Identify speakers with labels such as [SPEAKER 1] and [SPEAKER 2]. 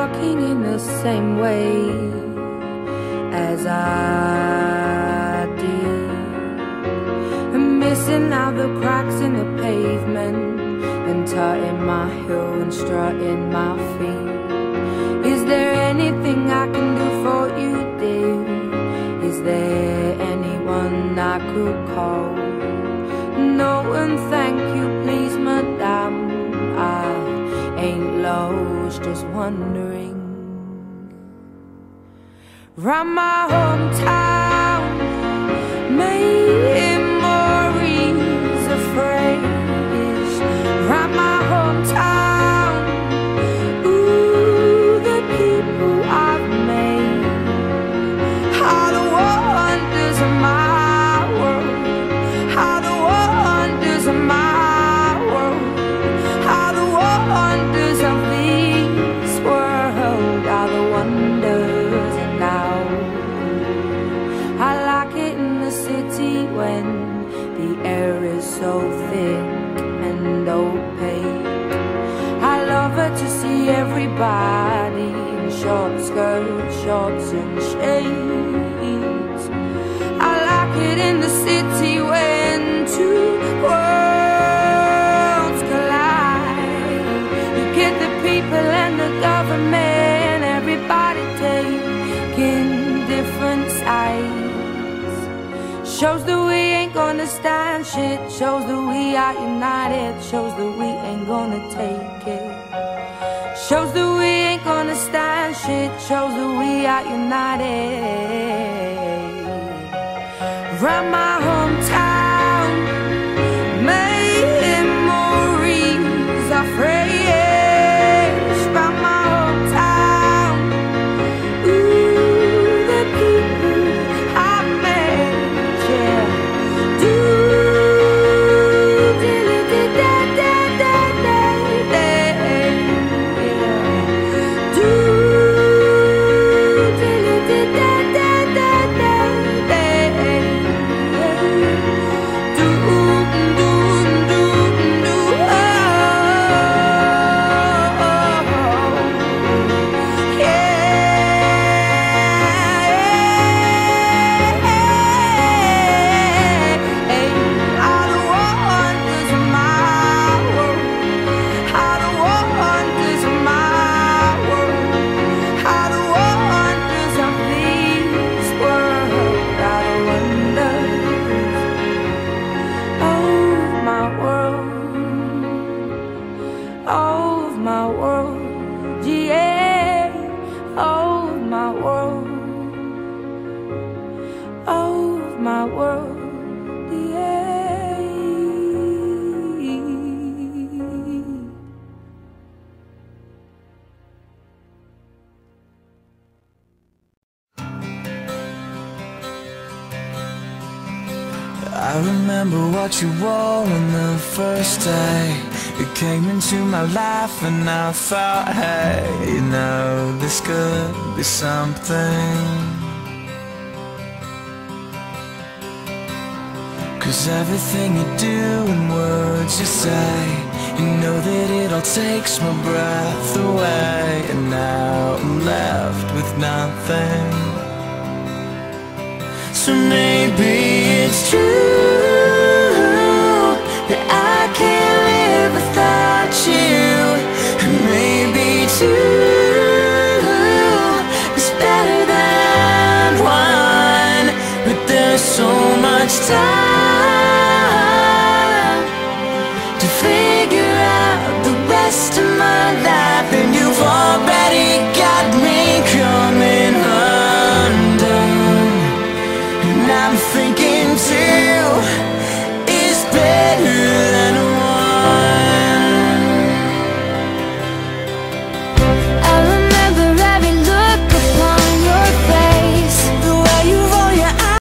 [SPEAKER 1] walking in the same way as I did, and missing out the cracks in the pavement, and tutting my heel and strutting my feet. Is there anything I can do for you, dear? Is there anyone I could call? No, and thank you, please, madame. I ain't lost, just wondering. Round my hometown, memories of phrase. Round my hometown, ooh, the people I've made. How the wonders of my world, how the wonders of my world, how the wonders of this world are the wonders. And now I like it in the city when the air is so thick and opaque. I love it to see everybody in short skirts, shorts and shades. I like it in the city when two worlds collide. You get the people and the government, everybody taking different sides. Shows that we ain't gonna stand shit, shows that we are united, shows that we ain't gonna take it. Shows that we ain't gonna stand shit, shows that we are united. Round my hometown, memories are fresh. Round my hometown, ooh, the people I've met, yeah. Do diddly da da da da da, yeah. Do diddly da da da da da, yeah. Do do do do, oh, yeah. All the wonders of my world, all the wonders of my world, all the wonders of this world, all the wonders of my world, of my world, yeah, of my world, of my world, yeah.
[SPEAKER 2] I remember what you wore on the first day. You came into my life and I thought, hey, you know, this could be something. 'Cause everything you do and words you say, you know that it all takes my breath away. And now I'm left with nothing. So maybe it's true